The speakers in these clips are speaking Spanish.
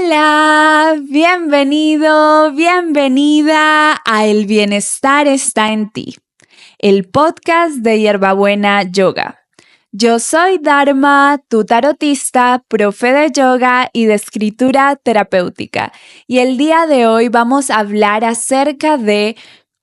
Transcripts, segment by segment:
Hola, bienvenido, bienvenida a El Bienestar está en ti, el podcast de Hierbabuena Yoga. Yo soy Dharma, tu tarotista, profe de yoga y de escritura terapéutica. Y el día de hoy vamos a hablar acerca de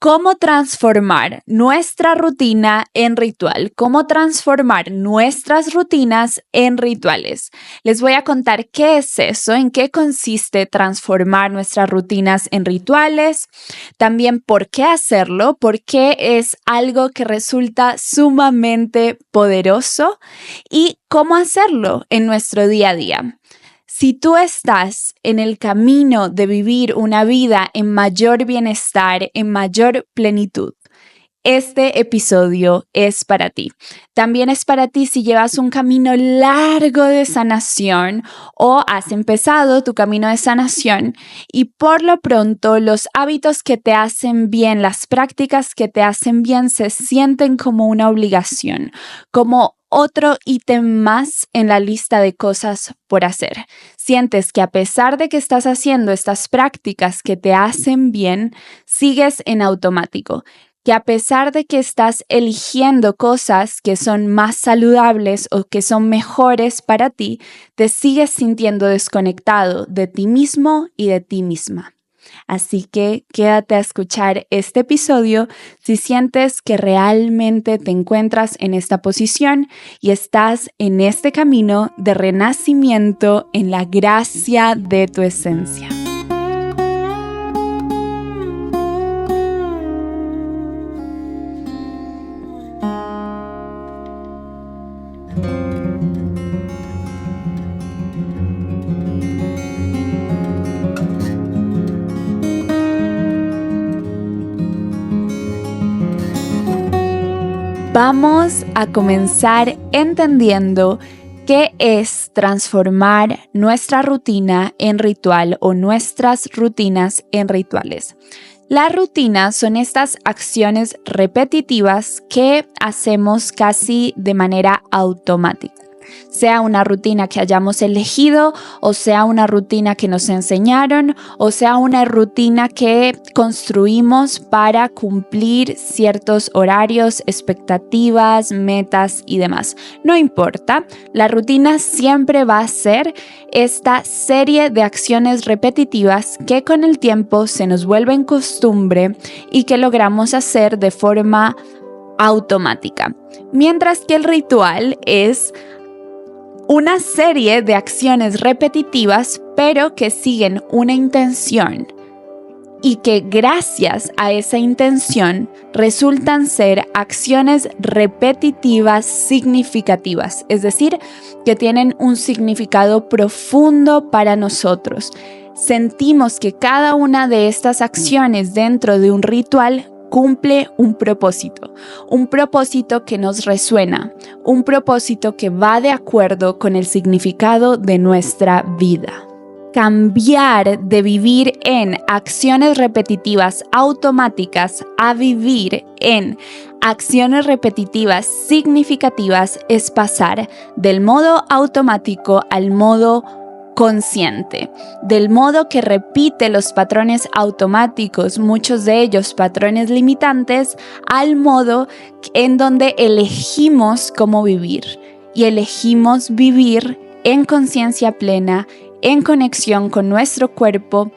cómo transformar nuestra rutina en ritual, cómo transformar nuestras rutinas en rituales. Les voy a contar qué es eso, en qué consiste transformar nuestras rutinas en rituales, también por qué hacerlo, por qué es algo que resulta sumamente poderoso y cómo hacerlo en nuestro día a día. Si tú estás en el camino de vivir una vida en mayor bienestar, en mayor plenitud, este episodio es para ti. También es para ti si llevas un camino largo de sanación o has empezado tu camino de sanación y por lo pronto los hábitos que te hacen bien, las prácticas que te hacen bien se sienten como una obligación, como otro ítem más en la lista de cosas por hacer. Sientes que a pesar de que estás haciendo estas prácticas que te hacen bien, sigues en automático. Que a pesar de que estás eligiendo cosas que son más saludables o que son mejores para ti, te sigues sintiendo desconectado de ti mismo y de ti misma. Así que quédate a escuchar este episodio si sientes que realmente te encuentras en esta posición y estás en este camino de renacimiento en la gracia de tu esencia. Vamos a comenzar entendiendo qué es transformar nuestra rutina en ritual o nuestras rutinas en rituales. Las rutinas son estas acciones repetitivas que hacemos casi de manera automática. Sea una rutina que hayamos elegido, o sea una rutina que nos enseñaron, o sea una rutina que construimos para cumplir ciertos horarios, expectativas, metas y demás. No importa, la rutina siempre va a ser esta serie de acciones repetitivas que con el tiempo se nos vuelven costumbre y que logramos hacer de forma automática. Mientras que el ritual es una serie de acciones repetitivas, pero que siguen una intención y que gracias a esa intención resultan ser acciones repetitivas significativas, es decir, que tienen un significado profundo para nosotros. Sentimos que cada una de estas acciones dentro de un ritual cumple un propósito que nos resuena, un propósito que va de acuerdo con el significado de nuestra vida. Cambiar de vivir en acciones repetitivas automáticas a vivir en acciones repetitivas significativas es pasar del modo automático al modo consciente, del modo que repite los patrones automáticos, muchos de ellos patrones limitantes, al modo en donde elegimos cómo vivir y elegimos vivir en conciencia plena, en conexión con nuestro cuerpo,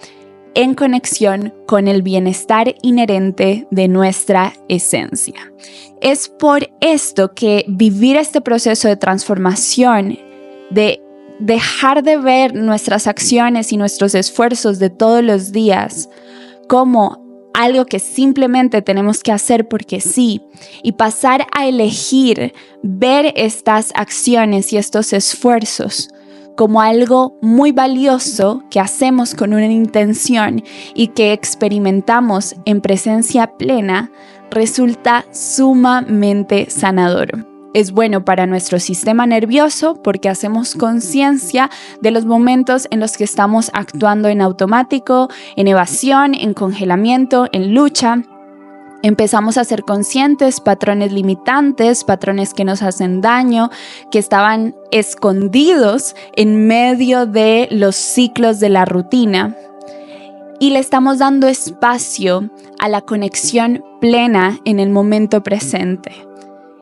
en conexión con el bienestar inherente de nuestra esencia. Es por esto que vivir este proceso de transformación, de dejar de ver nuestras acciones y nuestros esfuerzos de todos los días como algo que simplemente tenemos que hacer porque sí, y pasar a elegir ver estas acciones y estos esfuerzos como algo muy valioso que hacemos con una intención y que experimentamos en presencia plena, resulta sumamente sanador. Es bueno para nuestro sistema nervioso porque hacemos conciencia de los momentos en los que estamos actuando en automático, en evasión, en congelamiento, en lucha. Empezamos a ser conscientes, patrones limitantes, patrones que nos hacen daño, que estaban escondidos en medio de los ciclos de la rutina. Y le estamos dando espacio a la conexión plena en el momento presente.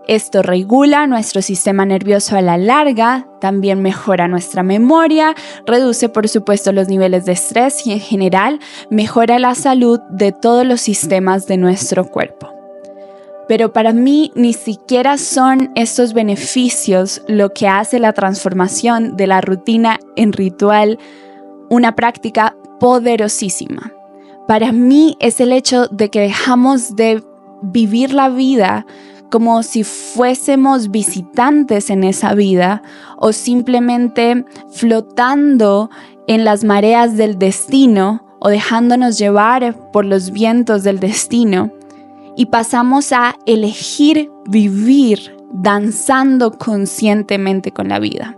Esto regula nuestro sistema nervioso a la larga, también mejora nuestra memoria, reduce por supuesto los niveles de estrés y en general mejora la salud de todos los sistemas de nuestro cuerpo. Pero para mí ni siquiera son estos beneficios lo que hace la transformación de la rutina en ritual una práctica poderosísima. Para mí es el hecho de que dejamos de vivir la vida como si fuésemos visitantes en esa vida o simplemente flotando en las mareas del destino o dejándonos llevar por los vientos del destino y pasamos a elegir vivir danzando conscientemente con la vida.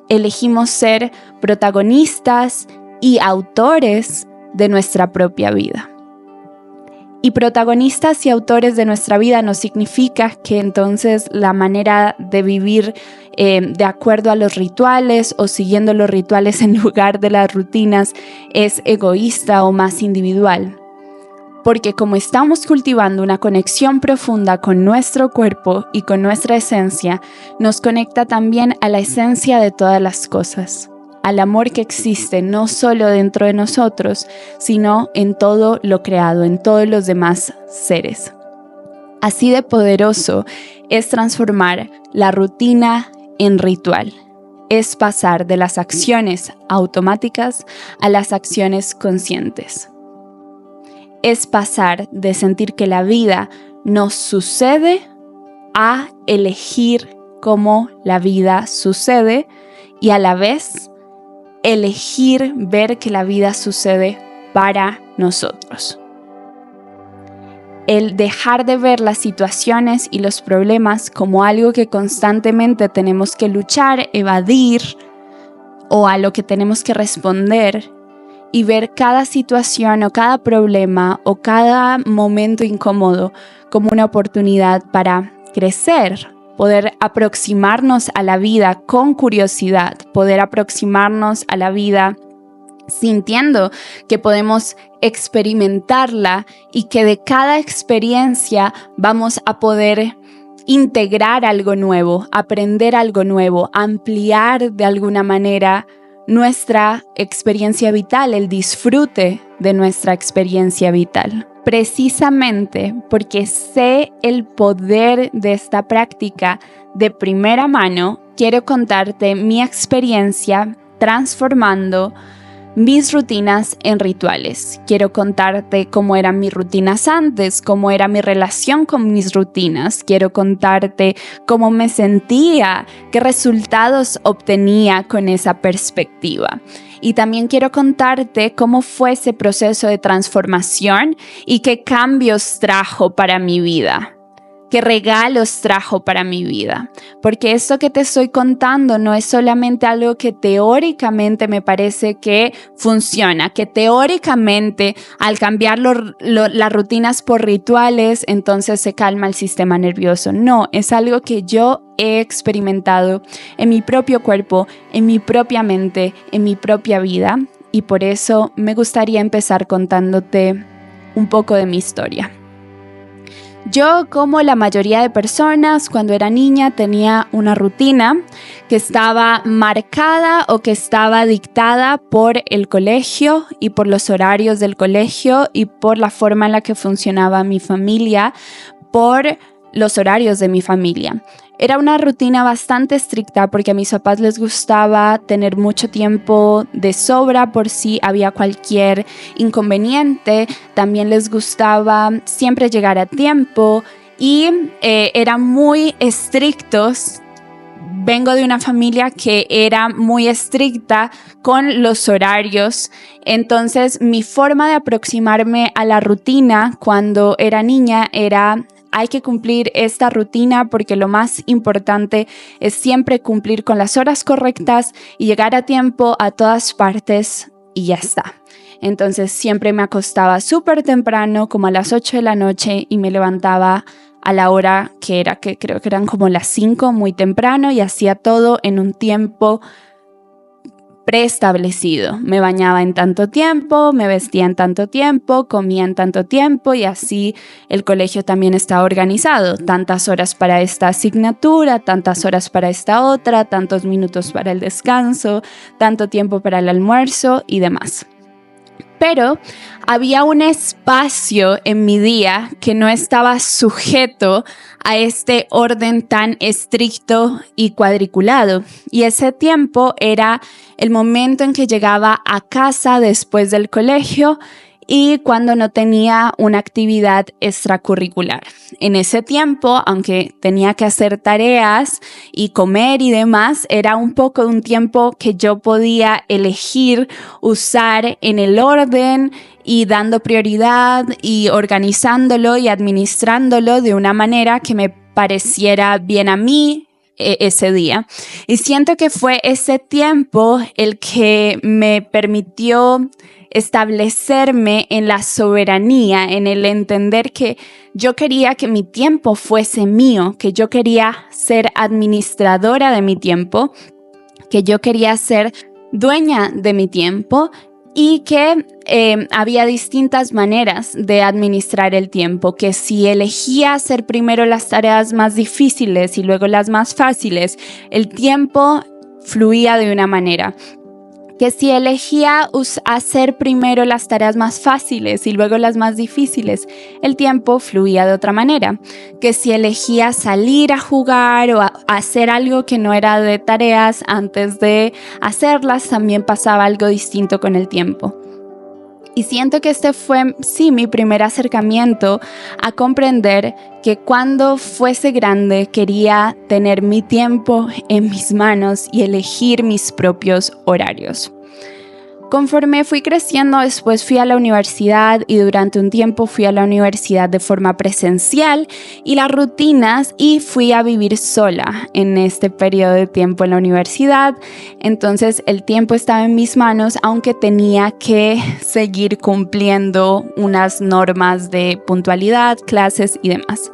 Elegimos ser protagonistas y autores de nuestra propia vida. Y protagonistas y autores de nuestra vida no significa que entonces la manera de vivir de acuerdo a los rituales o siguiendo los rituales en lugar de las rutinas es egoísta o más individual. Porque como estamos cultivando una conexión profunda con nuestro cuerpo y con nuestra esencia, nos conecta también a la esencia de todas las cosas, al amor que existe no solo dentro de nosotros, sino en todo lo creado, en todos los demás seres. Así de poderoso es transformar la rutina en ritual. Es pasar de las acciones automáticas a las acciones conscientes. Es pasar de sentir que la vida nos sucede a elegir cómo la vida sucede y a la vez elegir ver que la vida sucede para nosotros. El dejar de ver las situaciones y los problemas como algo que constantemente tenemos que luchar, evadir o a lo que tenemos que responder y ver cada situación o cada problema o cada momento incómodo como una oportunidad para crecer, poder aproximarnos a la vida con curiosidad, poder aproximarnos a la vida sintiendo que podemos experimentarla y que de cada experiencia vamos a poder integrar algo nuevo, aprender algo nuevo, ampliar de alguna manera nuestra experiencia vital, el disfrute de nuestra experiencia vital. Precisamente porque sé el poder de esta práctica de primera mano, quiero contarte mi experiencia transformando mis rutinas en rituales. Quiero contarte cómo eran mis rutinas antes, cómo era mi relación con mis rutinas. Quiero contarte cómo me sentía, qué resultados obtenía con esa perspectiva. Y también quiero contarte cómo fue ese proceso de transformación y qué cambios trajo para mi vida. ¿Qué regalos trajo para mi vida? Porque esto que te estoy contando no es solamente algo que teóricamente me parece que funciona, que teóricamente al cambiar las rutinas por rituales, entonces se calma el sistema nervioso. No, es algo que yo he experimentado en mi propio cuerpo, en mi propia mente, en mi propia vida. Y por eso me gustaría empezar contándote un poco de mi historia. Yo, como la mayoría de personas, cuando era niña tenía una rutina que estaba marcada o que estaba dictada por el colegio y por los horarios del colegio y por la forma en la que funcionaba mi familia, por los horarios de mi familia. Era una rutina bastante estricta porque a mis papás les gustaba tener mucho tiempo de sobra por si había cualquier inconveniente. También les gustaba siempre llegar a tiempo y eran muy estrictos. Vengo de una familia que era muy estricta con los horarios. Entonces, mi forma de aproximarme a la rutina cuando era niña era: hay que cumplir esta rutina porque lo más importante es siempre cumplir con las horas correctas y llegar a tiempo a todas partes y ya está. Entonces siempre me acostaba súper temprano, como a las 8 de la noche, y me levantaba a la hora que creo que eran como las 5, muy temprano, y hacía todo en un tiempo preestablecido. Me bañaba en tanto tiempo, me vestía en tanto tiempo, comía en tanto tiempo, y así el colegio también estaba organizado. Tantas horas para esta asignatura, tantas horas para esta otra, tantos minutos para el descanso, tanto tiempo para el almuerzo y demás. Pero había un espacio en mi día que no estaba sujeto a este orden tan estricto y cuadriculado. Y ese tiempo era el momento en que llegaba a casa después del colegio y cuando no tenía una actividad extracurricular. En ese tiempo, aunque tenía que hacer tareas y comer y demás, era un poco de un tiempo que yo podía elegir usar en el orden y dando prioridad y organizándolo y administrándolo de una manera que me pareciera bien a mí ese día. Y siento que fue ese tiempo el que me permitió establecerme en la soberanía, en el entender que yo quería que mi tiempo fuese mío, que yo quería ser administradora de mi tiempo, que yo quería ser dueña de mi tiempo y que había distintas maneras de administrar el tiempo, que si elegía hacer primero las tareas más difíciles y luego las más fáciles, el tiempo fluía de una manera. Que si elegía hacer primero las tareas más fáciles y luego las más difíciles, el tiempo fluía de otra manera. Que si elegía salir a jugar o hacer algo que no era de tareas antes de hacerlas, también pasaba algo distinto con el tiempo. Y siento que este fue, sí, mi primer acercamiento a comprender que cuando fuese grande quería tener mi tiempo en mis manos y elegir mis propios horarios. Conforme fui creciendo, después fui a la universidad y durante un tiempo fui a la universidad de forma presencial y las rutinas y fui a vivir sola en este periodo de tiempo en la universidad. Entonces el tiempo estaba en mis manos, aunque tenía que seguir cumpliendo unas normas de puntualidad, clases y demás.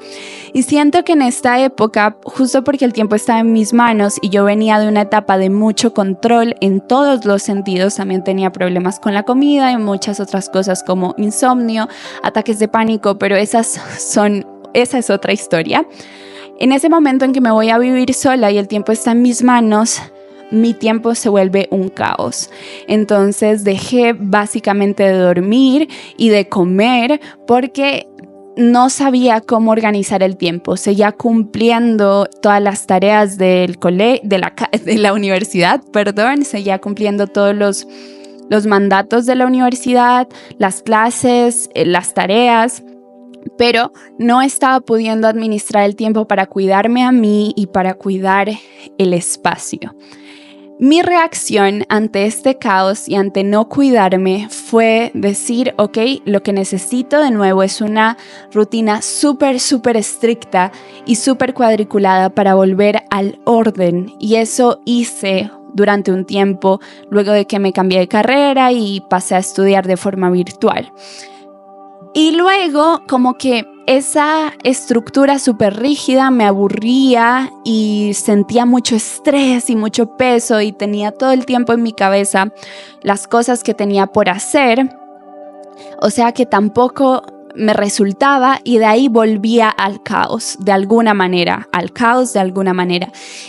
Y siento que en esta época, justo porque el tiempo estaba en mis manos y yo venía de una etapa de mucho control en todos los sentidos, también tenía problemas con la comida y muchas otras cosas como insomnio, ataques de pánico, pero esa es otra historia. En ese momento en que me voy a vivir sola y el tiempo está en mis manos, mi tiempo se vuelve un caos. Entonces dejé básicamente de dormir y de comer porque no sabía cómo organizar el tiempo. Seguía cumpliendo todas las tareas de la universidad, seguía cumpliendo todos los mandatos de la universidad, las clases, las tareas, pero no estaba pudiendo administrar el tiempo para cuidarme a mí y para cuidar el espacio. Mi reacción ante este caos y ante no cuidarme fue decir, ok, lo que necesito de nuevo es una rutina súper estricta y súper cuadriculada para volver al orden. Y eso hice durante un tiempo, luego de que me cambié de carrera y pasé a estudiar de forma virtual. Y luego como que esa estructura súper rígida me aburría y sentía mucho estrés y mucho peso y tenía todo el tiempo en mi cabeza las cosas que tenía por hacer. O sea que tampoco me resultaba y de ahí volvía al caos de alguna manera,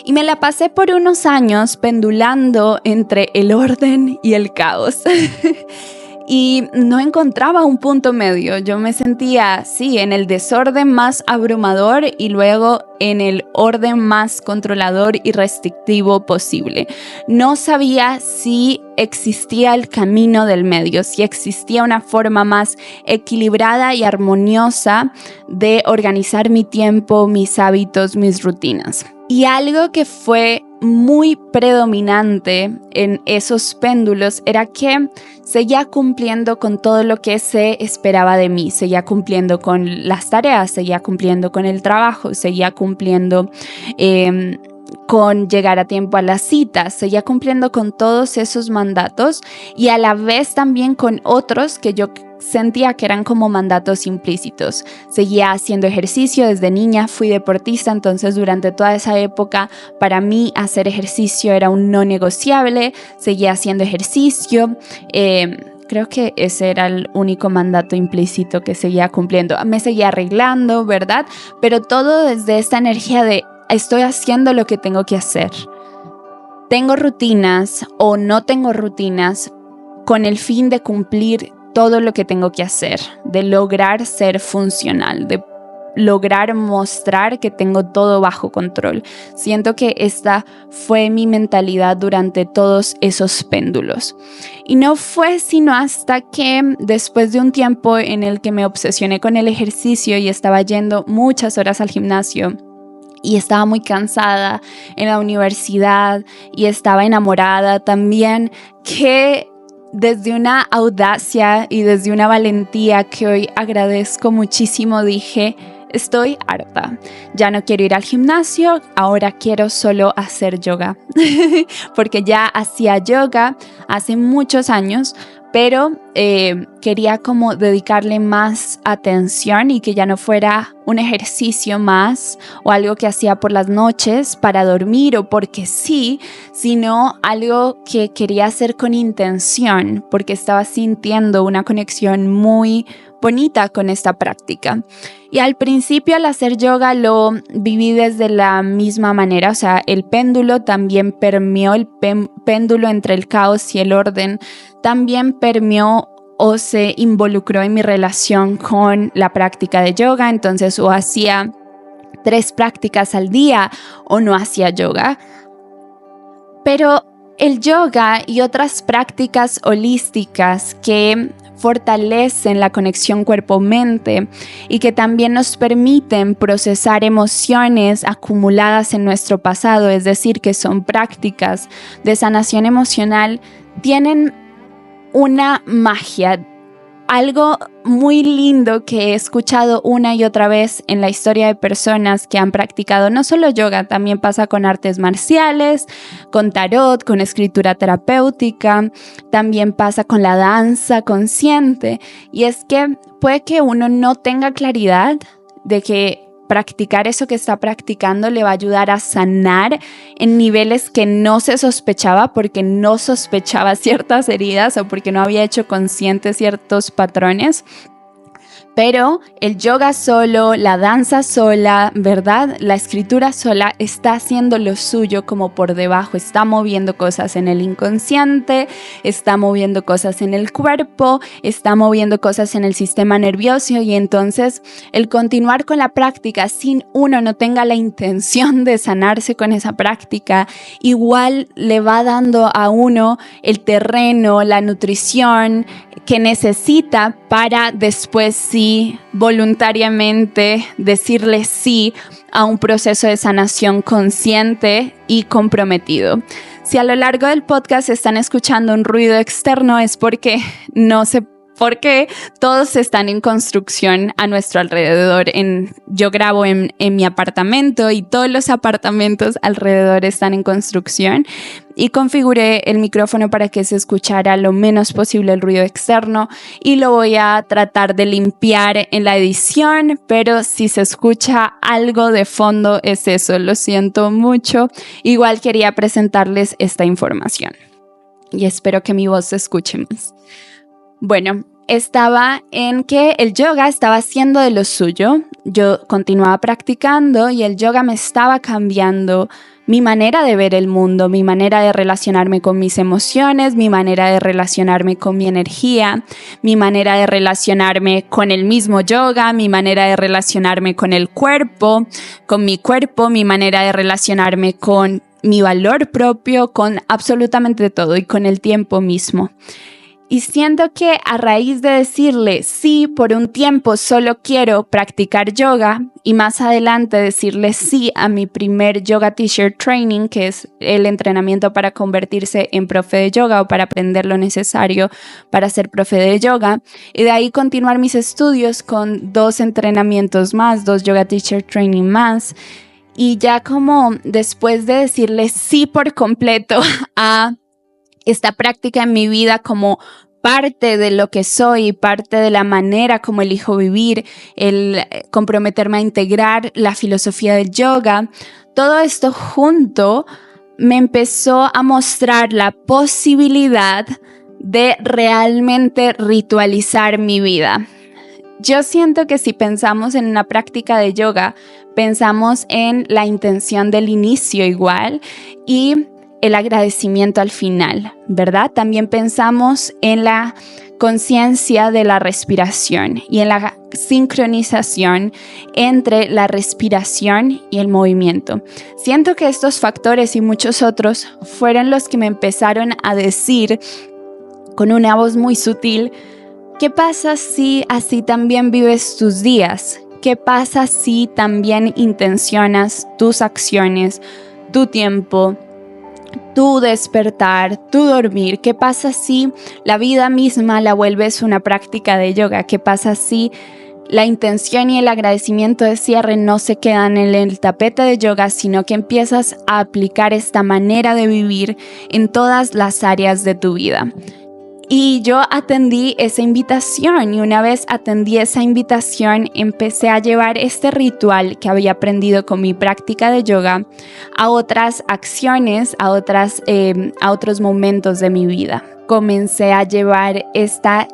Y me la pasé por unos años pendulando entre el orden y el caos. Y no encontraba un punto medio. Yo me sentía, sí, en el desorden más abrumador y luego en el orden más controlador y restrictivo posible. No sabía si existía el camino del medio, si existía una forma más equilibrada y armoniosa de organizar mi tiempo, mis hábitos, mis rutinas. Y algo que fue muy predominante en esos péndulos era que seguía cumpliendo con todo lo que se esperaba de mí, seguía cumpliendo con las tareas, seguía cumpliendo con el trabajo, seguía cumpliendo con llegar a tiempo a las citas, seguía cumpliendo con todos esos mandatos y a la vez también con otros que yo sentía que eran como mandatos implícitos. Seguía haciendo ejercicio desde niña, fui deportista, entonces durante toda esa época para mí hacer ejercicio era un no negociable, seguía haciendo ejercicio. Creo que ese era el único mandato implícito que seguía cumpliendo. Me seguía arreglando, ¿verdad? Pero todo desde esta energía de estoy haciendo lo que tengo que hacer. Tengo rutinas o no tengo rutinas con el fin de cumplir todo lo que tengo que hacer, de lograr ser funcional, de lograr mostrar que tengo todo bajo control. Siento que esta fue mi mentalidad durante todos esos péndulos. Y no fue sino hasta que después de un tiempo en el que me obsesioné con el ejercicio y estaba yendo muchas horas al gimnasio, y estaba muy cansada en la universidad y estaba enamorada también, que desde una audacia y desde una valentía que hoy agradezco muchísimo dije: estoy harta, ya no quiero ir al gimnasio, ahora quiero solo hacer yoga. Porque ya hacía yoga hace muchos años, pero quería como dedicarle más atención y que ya no fuera un ejercicio más o algo que hacía por las noches para dormir o porque sí, sino algo que quería hacer con intención, porque estaba sintiendo una conexión muy bonita con esta práctica. Y al principio, al hacer yoga, lo viví desde la misma manera, o sea, el péndulo también permeó, el péndulo entre el caos y el orden también permeó o se involucró en mi relación con la práctica de yoga. Entonces, o hacía 3 prácticas al día o no hacía yoga. Pero el yoga y otras prácticas holísticas que fortalecen la conexión cuerpo-mente y que también nos permiten procesar emociones acumuladas en nuestro pasado, es decir, que son prácticas de sanación emocional, tienen una magia, algo muy lindo que he escuchado una y otra vez en la historia de personas que han practicado no solo yoga, también pasa con artes marciales, con tarot, con escritura terapéutica, también pasa con la danza consciente. Y es que puede que uno no tenga claridad de que practicar eso que está practicando le va a ayudar a sanar en niveles que no se sospechaba, porque no sospechaba ciertas heridas o porque no había hecho consciente ciertos patrones. Pero el yoga solo, la danza sola, ¿verdad? La escritura sola está haciendo lo suyo como por debajo, está moviendo cosas en el inconsciente, está moviendo cosas en el cuerpo, está moviendo cosas en el sistema nervioso, y entonces el continuar con la práctica sin uno no tenga la intención de sanarse con esa práctica, igual le va dando a uno el terreno, la nutrición que necesita para después sí voluntariamente decirle sí a un proceso de sanación consciente y comprometido. Si a lo largo del podcast están escuchando un ruido externo es porque todos están en construcción a nuestro alrededor. Yo grabo en mi apartamento y todos los apartamentos alrededor están en construcción, y configuré el micrófono para que se escuchara lo menos posible el ruido externo, y lo voy a tratar de limpiar en la edición, pero si se escucha algo de fondo es eso, lo siento mucho. Igual quería presentarles esta información y espero que mi voz se escuche más. Bueno, estaba en que el yoga estaba haciendo de lo suyo, yo continuaba practicando y el yoga me estaba cambiando mi manera de ver el mundo, mi manera de relacionarme con mis emociones, mi manera de relacionarme con mi energía, mi manera de relacionarme con el mismo yoga, mi manera de relacionarme con el cuerpo, con mi cuerpo, mi manera de relacionarme con mi valor propio, con absolutamente todo y con el tiempo mismo. Y siento que a raíz de decirle sí por un tiempo solo quiero practicar yoga, y más adelante decirle sí a mi primer yoga teacher training, que es el entrenamiento para convertirse en profe de yoga o para aprender lo necesario para ser profe de yoga, y de ahí continuar mis estudios con 2 entrenamientos más, 2 yoga teacher training más. Y ya como después de decirle sí por completo a esta práctica en mi vida como parte de lo que soy, parte de la manera como elijo vivir, el comprometerme a integrar la filosofía del yoga, todo esto junto me empezó a mostrar la posibilidad de realmente ritualizar mi vida. Yo siento que si pensamos en una práctica de yoga, pensamos en la intención del inicio igual y el agradecimiento al final, ¿verdad? También pensamos en la conciencia de la respiración y en la sincronización entre la respiración y el movimiento. Siento que estos factores y muchos otros fueron los que me empezaron a decir con una voz muy sutil: ¿qué pasa si así también vives tus días? ¿Qué pasa si también intencionas tus acciones, tu tiempo, tu despertar, tu dormir? ¿Qué pasa si la vida misma la vuelves una práctica de yoga? ¿Qué pasa si la intención y el agradecimiento de cierre no se quedan en el tapete de yoga, sino que empiezas a aplicar esta manera de vivir en todas las áreas de tu vida? Y yo atendí esa invitación, y una vez atendí esa invitación, empecé a llevar este ritual que había aprendido con mi práctica de yoga a otras acciones, a otros momentos de mi vida. Comencé a llevar esta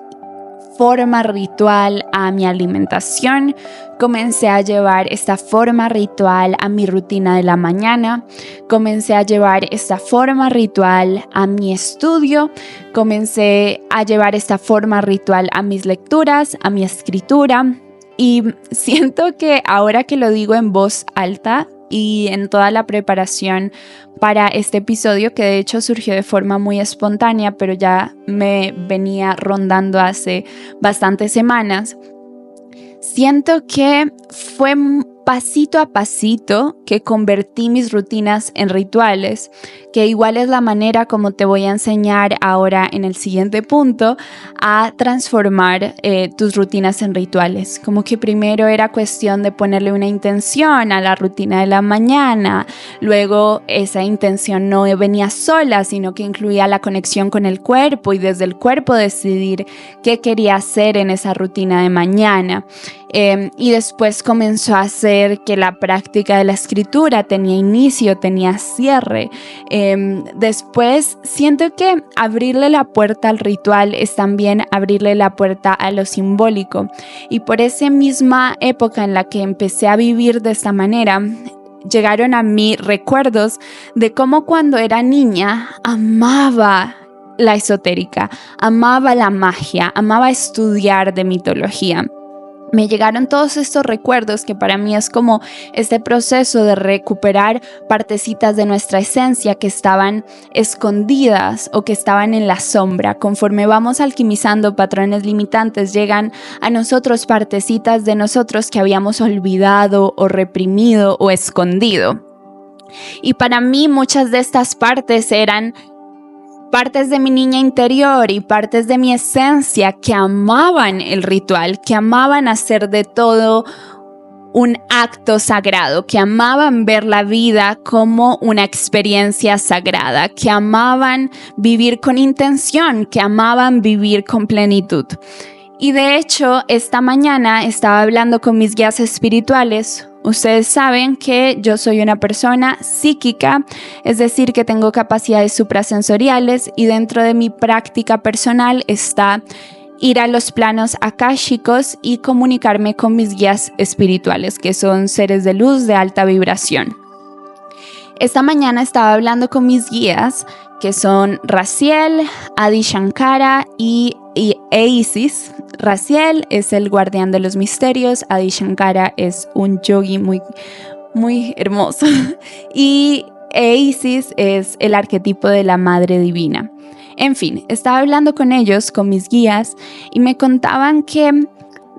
forma ritual a mi alimentación, comencé a llevar esta forma ritual a mi rutina de la mañana, comencé a llevar esta forma ritual a mi estudio, comencé a llevar esta forma ritual a mis lecturas, a mi escritura, y siento que ahora que lo digo en voz alta y en toda la preparación para este episodio, que de hecho surgió de forma muy espontánea, pero ya me venía rondando hace bastantes semanas, siento que fue pasito a pasito que convertí mis rutinas en rituales, que igual es la manera como te voy a enseñar ahora en el siguiente punto a transformar tus rutinas en rituales. Como que primero era cuestión de ponerle una intención a la rutina de la mañana, luego esa intención no venía sola, sino que incluía la conexión con el cuerpo y desde el cuerpo decidir qué quería hacer en esa rutina de mañana. Y después comenzó a ser que la práctica de la escritura tenía inicio, tenía cierre. Después siento que abrirle la puerta al ritual es también abrirle la puerta a lo simbólico. Y por esa misma época en la que empecé a vivir de esta manera, llegaron a mí recuerdos de cómo cuando era niña amaba la esotérica, amaba la magia, amaba estudiar de mitología. Me llegaron todos estos recuerdos que para mí es como este proceso de recuperar partecitas de nuestra esencia que estaban escondidas o que estaban en la sombra. Conforme vamos alquimizando patrones limitantes, llegan a nosotros partecitas de nosotros que habíamos olvidado o reprimido o escondido. Y para mí muchas de estas partes eran partes de mi niña interior y partes de mi esencia que amaban el ritual, que amaban hacer de todo un acto sagrado, que amaban ver la vida como una experiencia sagrada, que amaban vivir con intención, que amaban vivir con plenitud. Y de hecho, esta mañana estaba hablando con mis guías espirituales. Ustedes saben que yo soy una persona psíquica, es decir, que tengo capacidades suprasensoriales, y dentro de mi práctica personal está ir a los planos akáshicos y comunicarme con mis guías espirituales, que son seres de luz de alta vibración. Esta mañana estaba hablando con mis guías, que son Raziel, Adi Shankara e Isis. Raziel es el guardián de los misterios, Adi Shankara es un yogi muy, muy hermoso y Isis es el arquetipo de la Madre Divina. En fin, estaba hablando con ellos, con mis guías, y me contaban que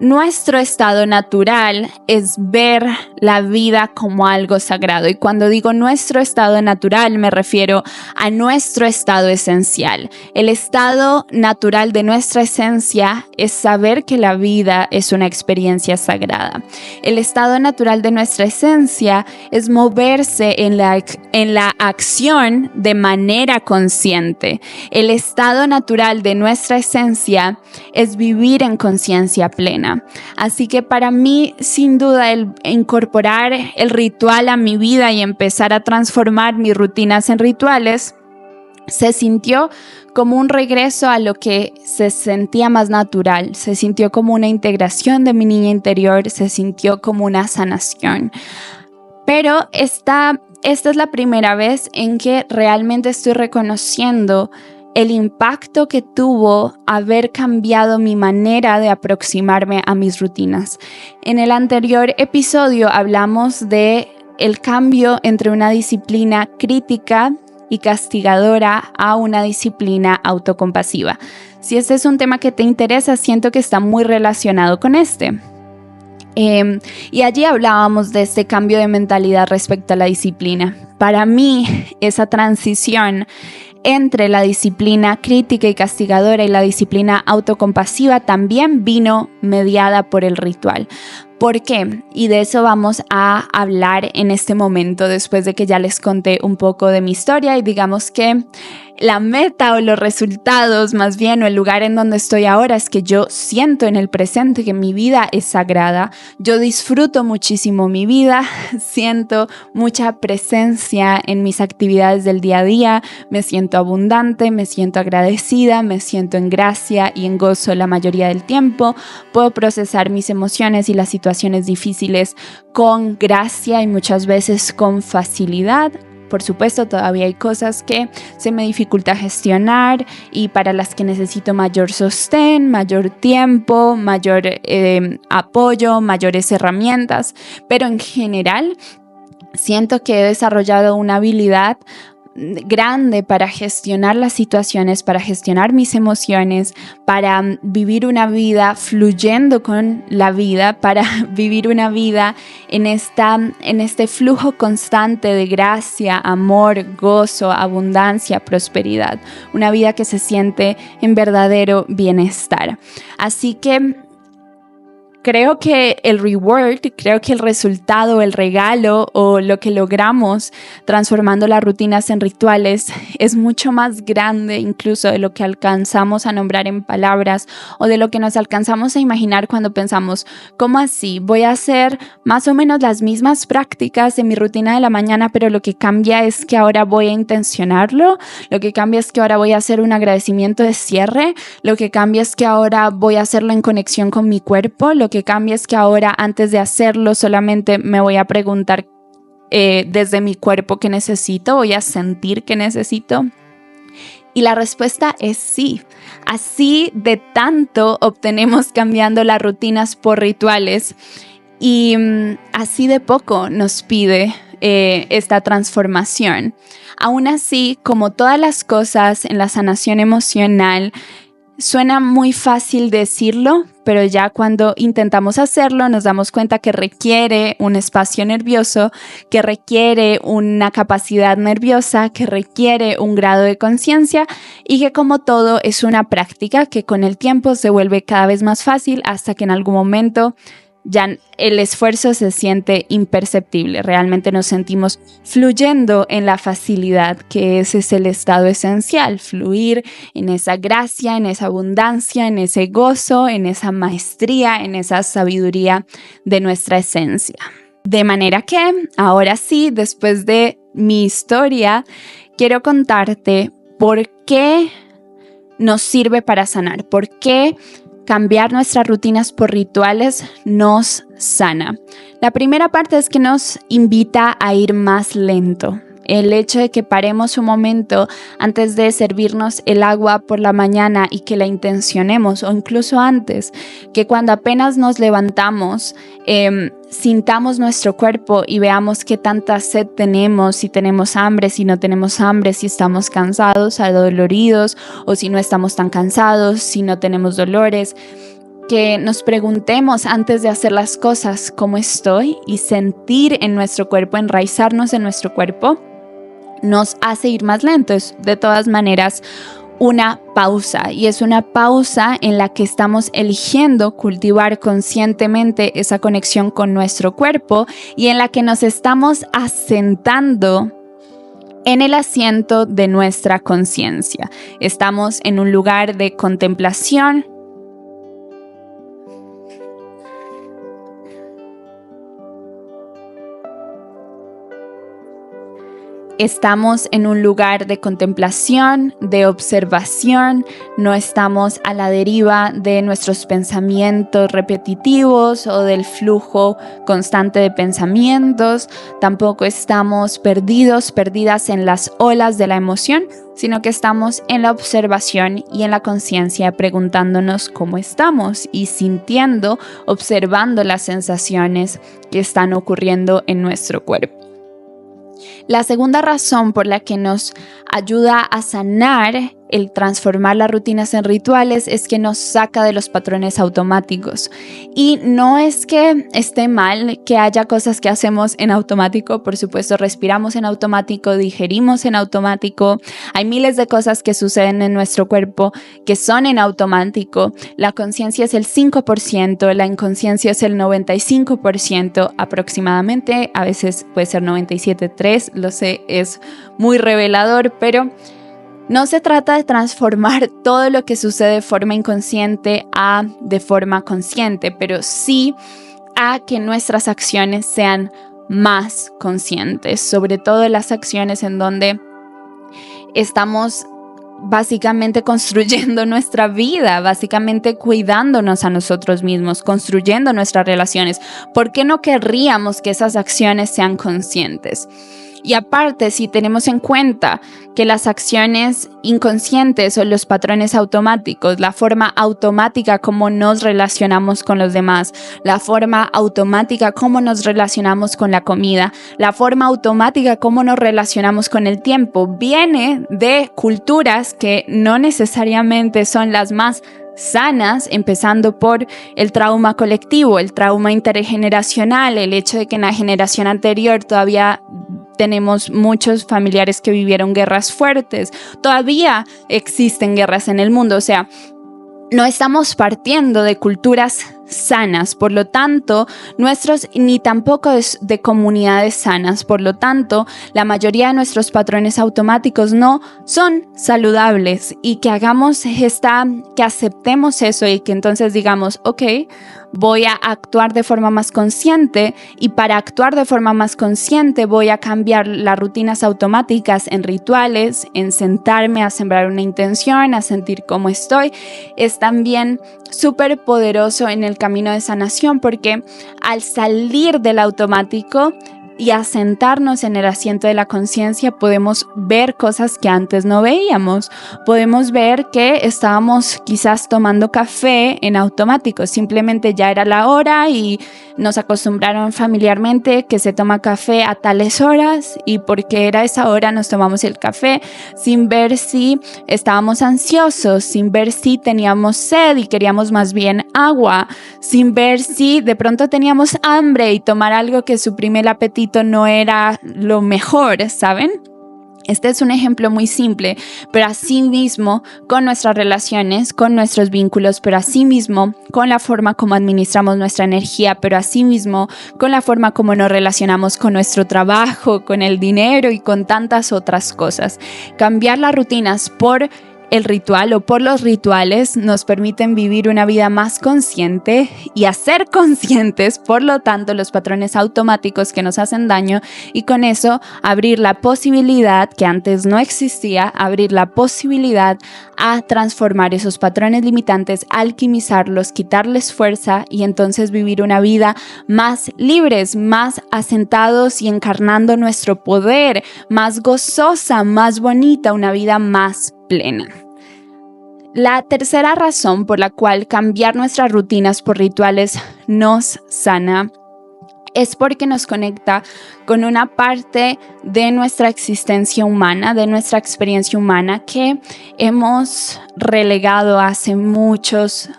nuestro estado natural es ver la vida como algo sagrado. Y cuando digo nuestro estado natural, me refiero a nuestro estado esencial. El estado natural de nuestra esencia es saber que la vida es una experiencia sagrada. El estado natural de nuestra esencia es moverse en la acción de manera consciente. El estado natural de nuestra esencia es vivir en conciencia plena. Así que para mí, sin duda, el incorporar el ritual a mi vida y empezar a transformar mis rutinas en rituales se sintió como un regreso a lo que se sentía más natural, se sintió como una integración de mi niña interior, se sintió como una sanación. Pero esta es la primera vez en que realmente estoy reconociendo el impacto que tuvo haber cambiado mi manera de aproximarme a mis rutinas. En el anterior episodio hablamos de el cambio entre una disciplina crítica y castigadora a una disciplina autocompasiva. Si este es un tema que te interesa, siento que está muy relacionado con este. Y allí hablábamos de este cambio de mentalidad respecto a la disciplina. Para mí, esa transición entre la disciplina crítica y castigadora y la disciplina autocompasiva también vino mediada por el ritual. ¿Por qué? Y de eso vamos a hablar en este momento, después de que ya les conté un poco de mi historia y digamos que la meta o los resultados, más bien, o el lugar en donde estoy ahora es que yo siento en el presente que mi vida es sagrada. Yo disfruto muchísimo mi vida, siento mucha presencia en mis actividades del día a día, me siento abundante, me siento agradecida, me siento en gracia y en gozo la mayoría del tiempo. Puedo procesar mis emociones y las situaciones difíciles con gracia y muchas veces con facilidad. Por supuesto, todavía hay cosas que se me dificulta gestionar y para las que necesito mayor sostén, mayor tiempo, mayor apoyo, mayores herramientas. Pero en general, siento que he desarrollado una habilidad grande para gestionar las situaciones, para gestionar mis emociones, para vivir una vida fluyendo con la vida, para vivir una vida en este flujo constante de gracia, amor, gozo, abundancia, prosperidad. Una vida que se siente en verdadero bienestar. Así que creo que el reward, creo que el resultado, el regalo o lo que logramos transformando las rutinas en rituales es mucho más grande incluso de lo que alcanzamos a nombrar en palabras o de lo que nos alcanzamos a imaginar cuando pensamos, ¿cómo así? Voy a hacer más o menos las mismas prácticas de mi rutina de la mañana, pero lo que cambia es que ahora voy a intencionarlo, lo que cambia es que ahora voy a hacer un agradecimiento de cierre, lo que cambia es que ahora voy a hacerlo en conexión con mi cuerpo, lo que cambia es que ahora antes de hacerlo solamente me voy a preguntar desde mi cuerpo qué necesito, voy a sentir qué necesito. Y la respuesta es sí. Así de tanto obtenemos cambiando las rutinas por rituales y así de poco nos pide esta transformación. Aún así, como todas las cosas en la sanación emocional, suena muy fácil decirlo, pero ya cuando intentamos hacerlo nos damos cuenta que requiere un espacio nervioso, que requiere una capacidad nerviosa, que requiere un grado de conciencia y que como todo es una práctica que con el tiempo se vuelve cada vez más fácil hasta que en algún momento ya el esfuerzo se siente imperceptible. Realmente nos sentimos fluyendo en la facilidad, que ese es el estado esencial, fluir en esa gracia, en esa abundancia, en ese gozo, en esa maestría, en esa sabiduría de nuestra esencia. De manera que, ahora sí, después de mi historia, quiero contarte por qué nos sirve para sanar, por qué cambiar nuestras rutinas por rituales nos sana. La primera parte es que nos invita a ir más lento. El hecho de que paremos un momento antes de servirnos el agua por la mañana y que la intencionemos, o incluso antes, que cuando apenas nos levantamos, sintamos nuestro cuerpo y veamos qué tanta sed tenemos, si tenemos hambre, si no tenemos hambre, si estamos cansados, adoloridos, o si no estamos tan cansados, si no tenemos dolores. que nos preguntemos antes de hacer las cosas cómo estoy y sentir en nuestro cuerpo, enraizarnos en nuestro cuerpo, nos hace ir más lentos. De todas maneras, una pausa, y es una pausa en la que estamos eligiendo cultivar conscientemente esa conexión con nuestro cuerpo y en la que nos estamos asentando en el asiento de nuestra conciencia. Estamos en un lugar de contemplación. Estamos en un lugar de contemplación, de observación, no estamos a la deriva de nuestros pensamientos repetitivos o del flujo constante de pensamientos, tampoco estamos perdidas en las olas de la emoción, sino que estamos en la observación y en la conciencia preguntándonos cómo estamos y sintiendo, observando las sensaciones que están ocurriendo en nuestro cuerpo. La segunda razón por la que nos ayuda a sanar el transformar las rutinas en rituales es que nos saca de los patrones automáticos. Y no es que esté mal que haya cosas que hacemos en automático, por supuesto, respiramos en automático, digerimos en automático, hay miles de cosas que suceden en nuestro cuerpo que son en automático. La conciencia es el 5%, la inconsciencia es el 95% aproximadamente, a veces puede ser 97,3%, lo sé, es muy revelador, pero no se trata de transformar todo lo que sucede de forma inconsciente a de forma consciente, pero sí a que nuestras acciones sean más conscientes, sobre todo las acciones en donde estamos básicamente construyendo nuestra vida, básicamente cuidándonos a nosotros mismos, construyendo nuestras relaciones. ¿Por qué no querríamos que esas acciones sean conscientes? Y aparte, si tenemos en cuenta que las acciones inconscientes o los patrones automáticos, la forma automática como nos relacionamos con los demás, la forma automática como nos relacionamos con la comida, la forma automática como nos relacionamos con el tiempo, viene de culturas que no necesariamente son las más sanas, empezando por el trauma colectivo, el trauma intergeneracional, el hecho de que en la generación anterior todavía tenemos muchos familiares que vivieron guerras fuertes, todavía existen guerras en el mundo, o sea, no estamos partiendo de culturas sanas, por lo tanto, ni tampoco de comunidades sanas, por lo tanto, la mayoría de nuestros patrones automáticos no son saludables y que que aceptemos eso y que entonces digamos, ok, voy a actuar de forma más consciente y para actuar de forma más consciente voy a cambiar las rutinas automáticas en rituales, en sentarme a sembrar una intención, a sentir cómo estoy. Es también súper poderoso en el camino de sanación porque al salir del automático y asentarnos en el asiento de la conciencia podemos ver cosas que antes no veíamos. Podemos ver que estábamos quizás tomando café en automático, simplemente ya era la hora y nos acostumbraron familiarmente que se toma café a tales horas y porque era esa hora nos tomamos el café sin ver si estábamos ansiosos, sin ver si teníamos sed y queríamos más bien agua, sin ver si de pronto teníamos hambre y tomar algo que suprime el apetito no era lo mejor, ¿saben? Este es un ejemplo muy simple, pero así mismo con nuestras relaciones, con nuestros vínculos, pero así mismo con la forma como administramos nuestra energía, pero así mismo con la forma como nos relacionamos con nuestro trabajo, con el dinero y con tantas otras cosas. Cambiar las rutinas por el ritual o por los rituales nos permiten vivir una vida más consciente y hacer conscientes, por lo tanto, los patrones automáticos que nos hacen daño y con eso abrir la posibilidad que antes no existía, abrir la posibilidad a transformar esos patrones limitantes, alquimizarlos, quitarles fuerza y entonces vivir una vida más libres, más asentados y encarnando nuestro poder, más gozosa, más bonita, una vida más plena. La tercera razón por la cual cambiar nuestras rutinas por rituales nos sana es porque nos conecta con una parte de nuestra existencia humana, de nuestra experiencia humana que hemos relegado hace muchos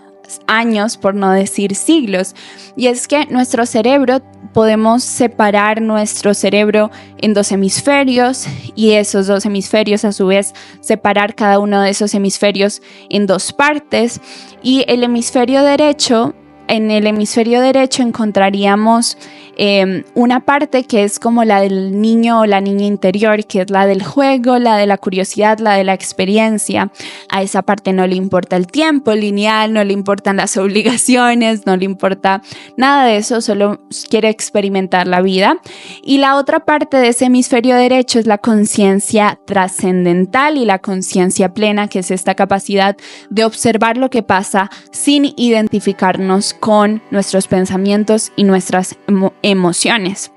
años, por no decir siglos. Y es que nuestro cerebro, podemos separar nuestro cerebro en 2 hemisferios y esos 2 hemisferios a su vez separar cada uno de esos hemisferios en 2 partes. Y el hemisferio derecho, en el hemisferio derecho encontraríamos una parte que es como la del niño o la niña interior, que es la del juego, la de la curiosidad, la de la experiencia. A esa parte no le importa el tiempo lineal, no le importan las obligaciones, no le importa nada de eso, solo quiere experimentar la vida. Y la otra parte de ese hemisferio derecho es la conciencia trascendental y la conciencia plena, que es esta capacidad de observar lo que pasa sin identificarnos con nuestros pensamientos y nuestras emociones.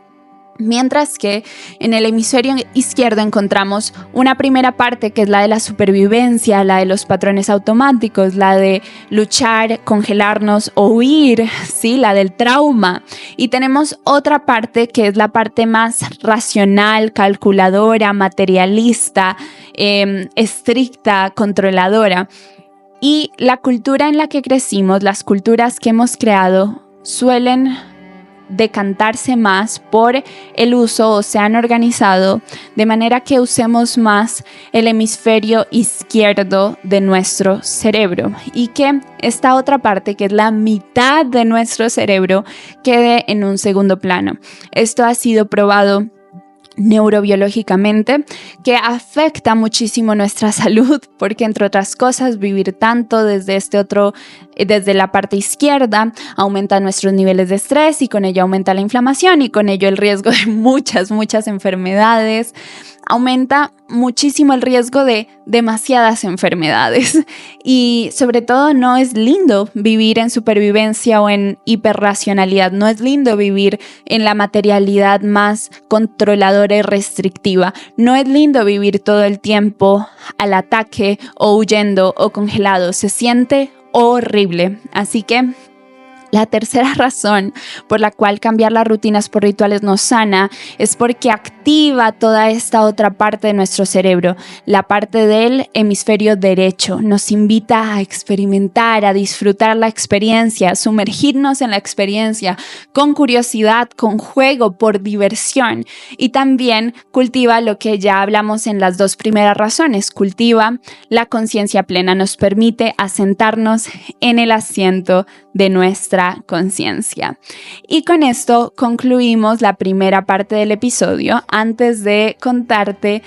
Mientras que en el hemisferio izquierdo encontramos una primera parte que es la de la supervivencia, la de los patrones automáticos, la de luchar, congelarnos o huir, ¿sí? La del trauma. Y tenemos otra parte que es la parte más racional, calculadora, materialista, estricta, controladora. Y la cultura en la que crecimos, las culturas que hemos creado, suelen decantarse más por el uso o se han organizado de manera que usemos más el hemisferio izquierdo de nuestro cerebro y que esta otra parte, que es la mitad de nuestro cerebro, quede en un segundo plano. Esto ha sido probado neurobiológicamente, que afecta muchísimo nuestra salud, porque entre otras cosas vivir tanto desde la parte izquierda aumenta nuestros niveles de estrés y con ello aumenta la inflamación y con ello el riesgo de muchas enfermedades. Aumenta muchísimo el riesgo de demasiadas enfermedades y sobre todo no es lindo vivir en supervivencia o en hiperracionalidad, no es lindo vivir en la materialidad más controladora y restrictiva, no es lindo vivir todo el tiempo al ataque o huyendo o congelado, se siente horrible. Así que la tercera razón por la cual cambiar las rutinas por rituales nos sana es porque activa toda esta otra parte de nuestro cerebro, la parte del hemisferio derecho. Nos invita a experimentar, a disfrutar la experiencia, a sumergirnos en la experiencia con curiosidad, con juego, por diversión. Y también cultiva lo que ya hablamos en las 2 primeras razones, cultiva la conciencia plena, nos permite asentarnos en el asiento de nuestra conciencia. Y con esto concluimos la primera parte del episodio. Antes de contarte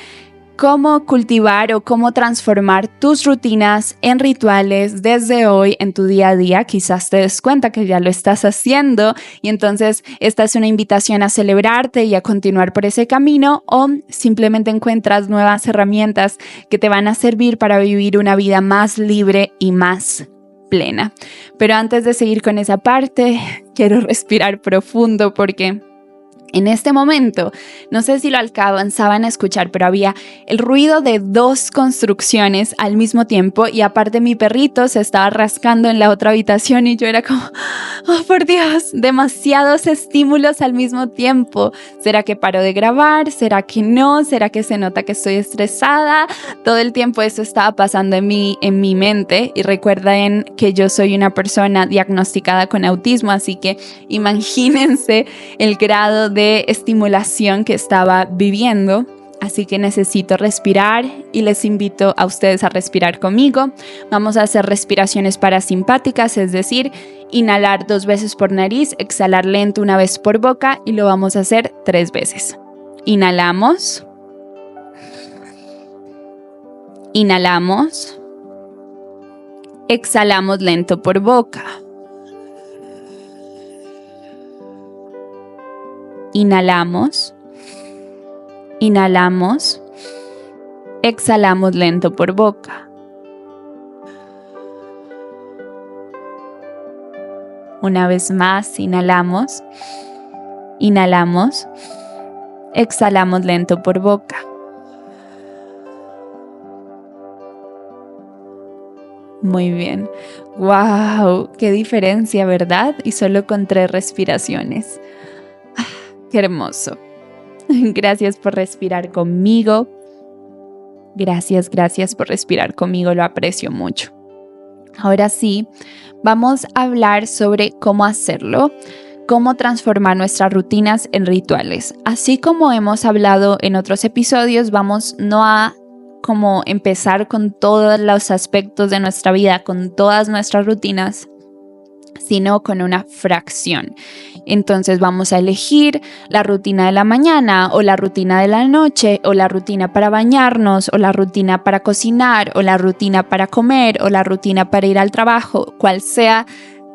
cómo cultivar o cómo transformar tus rutinas en rituales desde hoy en tu día a día, quizás te des cuenta que ya lo estás haciendo y entonces esta es una invitación a celebrarte y a continuar por ese camino, o simplemente encuentras nuevas herramientas que te van a servir para vivir una vida más libre y más plena. Pero antes de seguir con esa parte, quiero respirar profundo porque en este momento, no sé si lo alcanzaban a escuchar, pero había el ruido de 2 construcciones al mismo tiempo y aparte mi perrito se estaba rascando en la otra habitación y yo era como, oh por Dios, demasiados estímulos al mismo tiempo. ¿Será que paro de grabar? ¿Será que no? ¿Será que se nota que estoy estresada? Todo el tiempo eso estaba pasando en mi mente y recuerden que yo soy una persona diagnosticada con autismo, así que imagínense el grado de estimulación que estaba viviendo. Así que necesito respirar y les invito a ustedes a respirar conmigo. Vamos a hacer respiraciones parasimpáticas, es decir, inhalar 2 veces por nariz, exhalar lento 1 vez por boca y lo vamos a hacer 3 veces. Inhalamos. Inhalamos. Exhalamos lento por boca. Inhalamos, inhalamos, exhalamos lento por boca. Una vez más, inhalamos, inhalamos, exhalamos lento por boca. Muy bien. ¡Wow! ¡Qué diferencia!, ¿verdad? Y solo con 3 respiraciones. ¡Qué hermoso! Gracias por respirar conmigo. Gracias por respirar conmigo, lo aprecio mucho. Ahora sí, vamos a hablar sobre cómo hacerlo, cómo transformar nuestras rutinas en rituales. Así como hemos hablado en otros episodios, vamos no a como empezar con todos los aspectos de nuestra vida, con todas nuestras rutinas, sino con una fracción. Entonces vamos a elegir la rutina de la mañana o la rutina de la noche o la rutina para bañarnos o la rutina para cocinar o la rutina para comer o la rutina para ir al trabajo, cual sea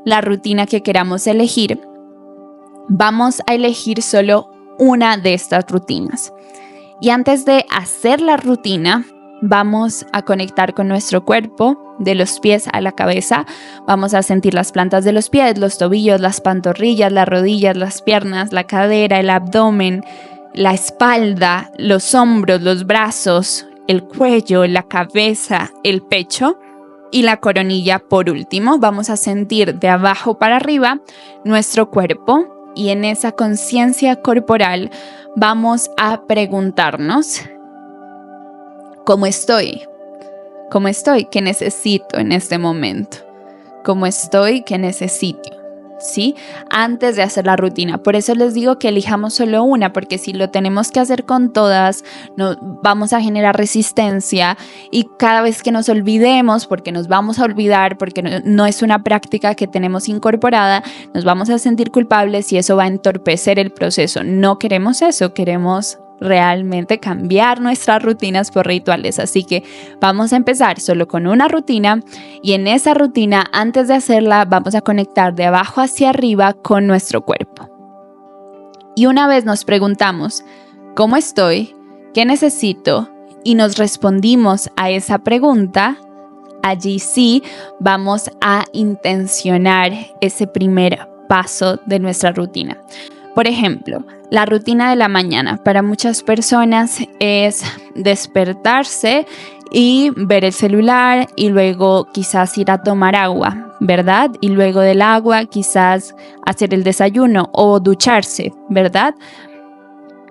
la rutina que queramos elegir. Vamos a elegir solo una de estas rutinas. Y antes de hacer la rutina, vamos a conectar con nuestro cuerpo, de los pies a la cabeza. Vamos a sentir las plantas de los pies, los tobillos, las pantorrillas, las rodillas, las piernas, la cadera, el abdomen, la espalda, los hombros, los brazos, el cuello, la cabeza, el pecho y la coronilla por último. Vamos a sentir de abajo para arriba nuestro cuerpo y en esa conciencia corporal vamos a preguntarnos: ¿cómo estoy? ¿Cómo estoy? ¿Qué necesito en este momento? ¿Cómo estoy? ¿Qué necesito? ¿Sí? Antes de hacer la rutina. Por eso les digo que elijamos solo una, porque si lo tenemos que hacer con todas, vamos a generar resistencia y cada vez que nos olvidemos, porque nos vamos a olvidar, porque no es una práctica que tenemos incorporada, nos vamos a sentir culpables y eso va a entorpecer el proceso. No queremos eso, queremos realmente cambiar nuestras rutinas por rituales. Así que vamos a empezar solo con una rutina y en esa rutina, antes de hacerla, vamos a conectar de abajo hacia arriba con nuestro cuerpo. Y una vez nos preguntamos: ¿cómo estoy? ¿Qué necesito? Y nos respondimos a esa pregunta, allí sí vamos a intencionar ese primer paso de nuestra rutina. Por ejemplo, la rutina de la mañana para muchas personas es despertarse y ver el celular y luego quizás ir a tomar agua, ¿verdad? Y luego del agua quizás hacer el desayuno o ducharse, ¿verdad?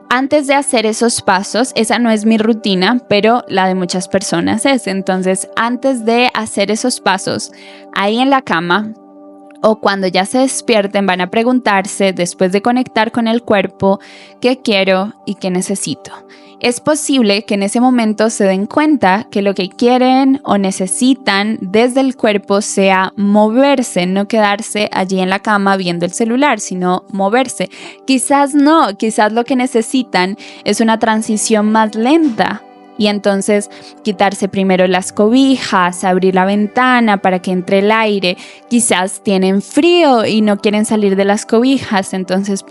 Antes de hacer esos pasos, esa no es mi rutina, pero la de muchas personas es. Entonces, antes de hacer esos pasos, ahí en la cama, o cuando ya se despierten, van a preguntarse, después de conectar con el cuerpo, ¿qué quiero y qué necesito? Es posible que en ese momento se den cuenta que lo que quieren o necesitan desde el cuerpo sea moverse, no quedarse allí en la cama viendo el celular, sino moverse. Quizás no, quizás lo que necesitan es una transición más lenta. Y entonces quitarse primero las cobijas, abrir la ventana para que entre el aire. Quizás tienen frío y no quieren salir de las cobijas, entonces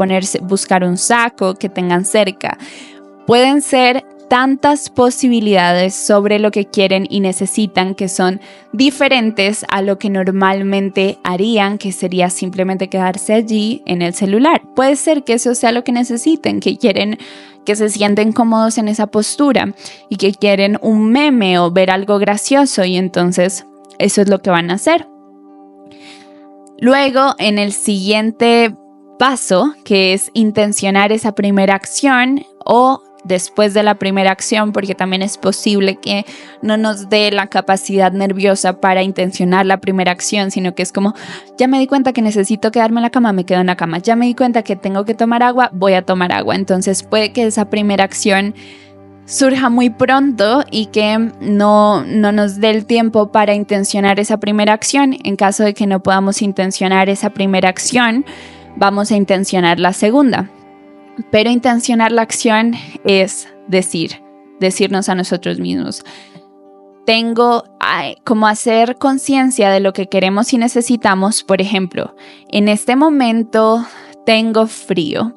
buscar un saco que tengan cerca. Pueden ser tantas posibilidades sobre lo que quieren y necesitan que son diferentes a lo que normalmente harían, que sería simplemente quedarse allí en el celular. Puede ser que eso sea lo que necesiten, que quieren, que se sienten cómodos en esa postura y que quieren un meme o ver algo gracioso y entonces eso es lo que van a hacer. Luego, en el siguiente paso, que es intencionar esa primera acción o después de la primera acción, porque también es posible que no nos dé la capacidad nerviosa para intencionar la primera acción, sino que es como, ya me di cuenta que necesito quedarme en la cama, me quedo en la cama, ya me di cuenta que tengo que tomar agua, voy a tomar agua. Entonces puede que esa primera acción surja muy pronto y que no nos dé el tiempo para intencionar esa primera acción. En caso de que no podamos intencionar esa primera acción, vamos a intencionar la segunda. Pero intencionar la acción es decirnos a nosotros mismos: como hacer conciencia de lo que queremos y necesitamos. Por ejemplo, en este momento tengo frío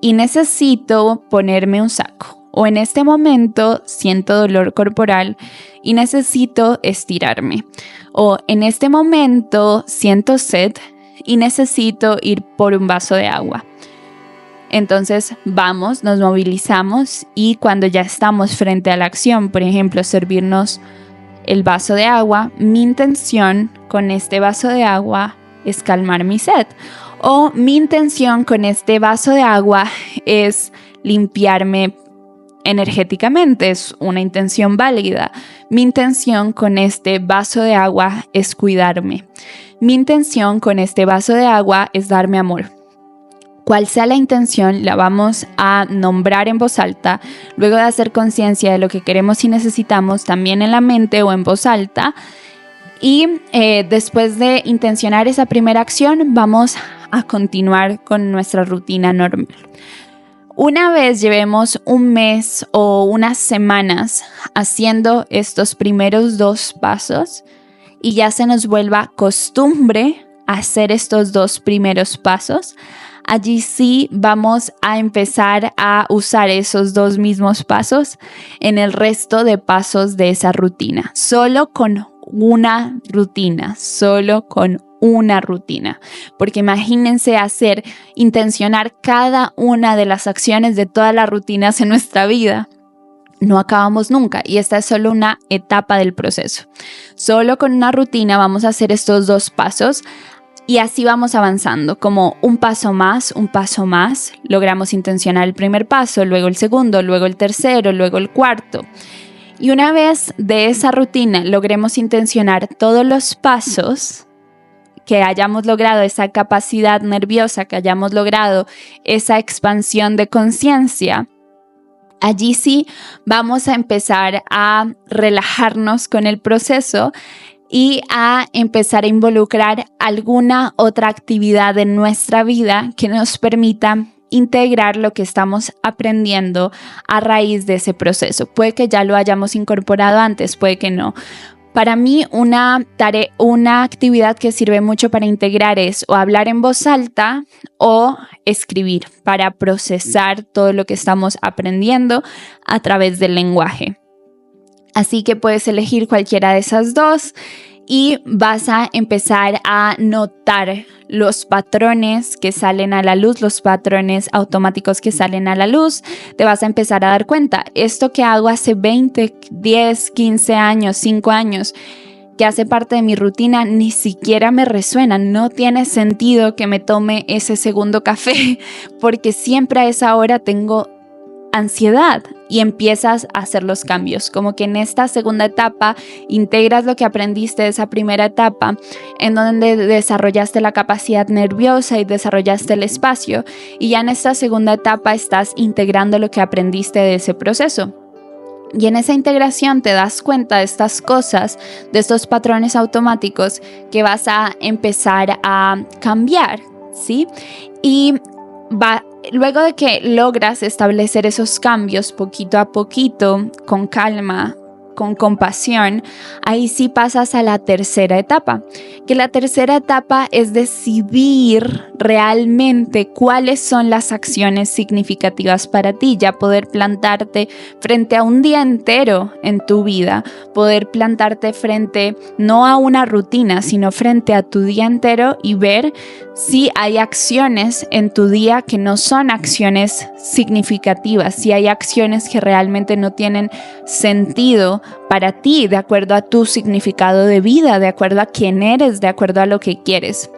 y necesito ponerme un saco. O en este momento siento dolor corporal y necesito estirarme. O en este momento siento sed y necesito ir por un vaso de agua. Entonces vamos, nos movilizamos y cuando ya estamos frente a la acción, por ejemplo, servirnos el vaso de agua, mi intención con este vaso de agua es calmar mi sed. O mi intención con este vaso de agua es limpiarme energéticamente, es una intención válida. Mi intención con este vaso de agua es cuidarme. Mi intención con este vaso de agua es darme amor. Cual sea la intención, la vamos a nombrar en voz alta, luego de hacer conciencia de lo que queremos y necesitamos, también en la mente o en voz alta. Y después de intencionar esa primera acción, vamos a continuar con nuestra rutina normal. Una vez llevemos un mes o unas semanas haciendo estos primeros 2 pasos y ya se nos vuelva costumbre hacer estos 2 primeros pasos, allí sí vamos a empezar a usar esos 2 mismos pasos en el resto de pasos de esa rutina. Solo con una rutina, porque imagínense intencionar cada una de las acciones de todas las rutinas en nuestra vida. No acabamos nunca y esta es solo una etapa del proceso. Solo con una rutina vamos a hacer estos 2 pasos y así vamos avanzando, como un paso más, logramos intencionar el primer paso, luego el segundo, luego el tercero, luego el cuarto. Y una vez de esa rutina logremos intencionar todos los pasos, que hayamos logrado esa capacidad nerviosa, que hayamos logrado esa expansión de conciencia, allí sí vamos a empezar a relajarnos con el proceso y a empezar a involucrar alguna otra actividad en nuestra vida que nos permita integrar lo que estamos aprendiendo a raíz de ese proceso. Puede que ya lo hayamos incorporado antes, puede que no. Para mí, una actividad que sirve mucho para integrar es o hablar en voz alta o escribir para procesar todo lo que estamos aprendiendo a través del lenguaje. Así que puedes elegir cualquiera de esas 2 y vas a empezar a notar los patrones que salen a la luz, los patrones automáticos que salen a la luz. Te vas a empezar a dar cuenta, esto que hago hace 20, 10, 15 años, 5 años, que hace parte de mi rutina, ni siquiera me resuena. No tiene sentido que me tome ese segundo café porque siempre a esa hora tengo ansiedad y empiezas a hacer los cambios. Como que en esta segunda etapa integras lo que aprendiste de esa primera etapa en donde desarrollaste la capacidad nerviosa y desarrollaste el espacio, y ya en esta segunda etapa estás integrando lo que aprendiste de ese proceso. Y en esa integración te das cuenta de estas cosas, de estos patrones automáticos que vas a empezar a cambiar, ¿sí? Y luego de que logras establecer esos cambios poquito a poquito, con calma, con compasión, ahí sí pasas a la tercera etapa, que la tercera etapa es decidir realmente cuáles son las acciones significativas para ti, ya poder plantarte frente a un día entero en tu vida, poder plantarte frente no a una rutina, sino frente a tu día entero y ver si hay acciones en tu día que no son acciones significativas, si hay acciones que realmente no tienen sentido para ti, de acuerdo a tu significado de vida, de acuerdo a quién eres, de acuerdo a lo que quieres.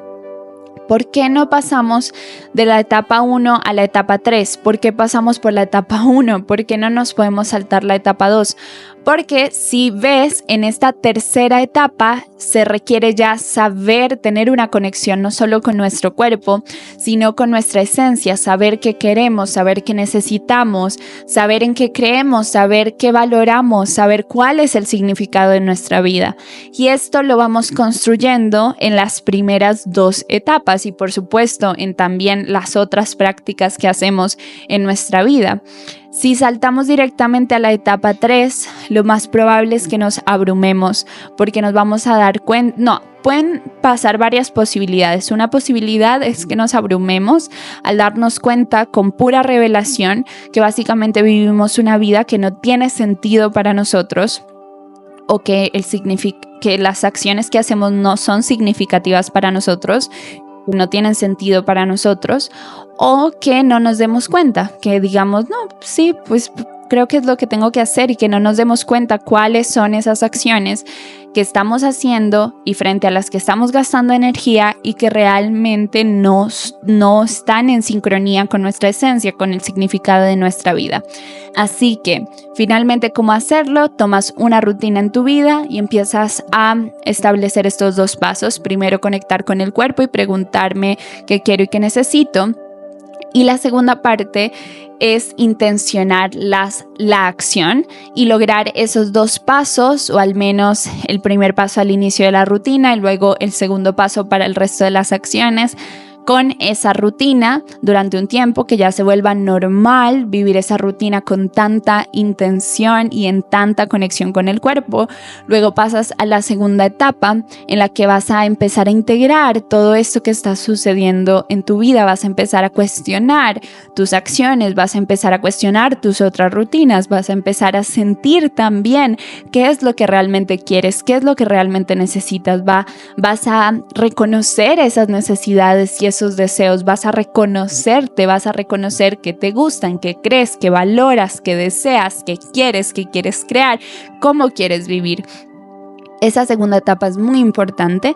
¿Por qué no pasamos de la etapa 1 a la etapa 3? ¿Por qué pasamos por la etapa 1? ¿Por qué no nos podemos saltar la etapa 2? Porque si ves, en esta tercera etapa se requiere ya saber tener una conexión no solo con nuestro cuerpo, sino con nuestra esencia, saber qué queremos, saber qué necesitamos, saber en qué creemos, saber qué valoramos, saber cuál es el significado de nuestra vida. Y esto lo vamos construyendo en las primeras 2 etapas y por supuesto en también las otras prácticas que hacemos en nuestra vida. Si saltamos directamente a la etapa 3, lo más probable es que nos abrumemos porque nos vamos a dar cuenta, pueden pasar varias posibilidades. Una posibilidad es que nos abrumemos al darnos cuenta con pura revelación que básicamente vivimos una vida que no tiene sentido para nosotros o que las acciones que hacemos no son significativas para nosotros, no tienen sentido para nosotros, o que no nos demos cuenta, que digamos, no, sí, pues creo que es lo que tengo que hacer y que no nos demos cuenta cuáles son esas acciones que estamos haciendo y frente a las que estamos gastando energía y que realmente no están en sincronía con nuestra esencia, con el significado de nuestra vida. Así que, finalmente, ¿cómo hacerlo? Tomas una rutina en tu vida y empiezas a establecer estos 2 pasos. Primero, conectar con el cuerpo y preguntarme qué quiero y qué necesito. Y la segunda parte es intencionar la acción y lograr esos 2 pasos, o al menos el primer paso al inicio de la rutina y luego el segundo paso para el resto de las acciones, con esa rutina durante un tiempo, que ya se vuelva normal vivir esa rutina con tanta intención y en tanta conexión con el cuerpo. Luego pasas a la segunda etapa en la que vas a empezar a integrar todo esto que está sucediendo en tu vida, vas a empezar a cuestionar tus acciones, vas a empezar a cuestionar tus otras rutinas, vas a empezar a sentir también qué es lo que realmente quieres, qué es lo que realmente necesitas, vas a reconocer esas necesidades y esos deseos, vas a reconocerte, vas a reconocer que te gustan, que crees, que valoras, que deseas, que quieres crear, cómo quieres vivir. Esa segunda etapa es muy importante.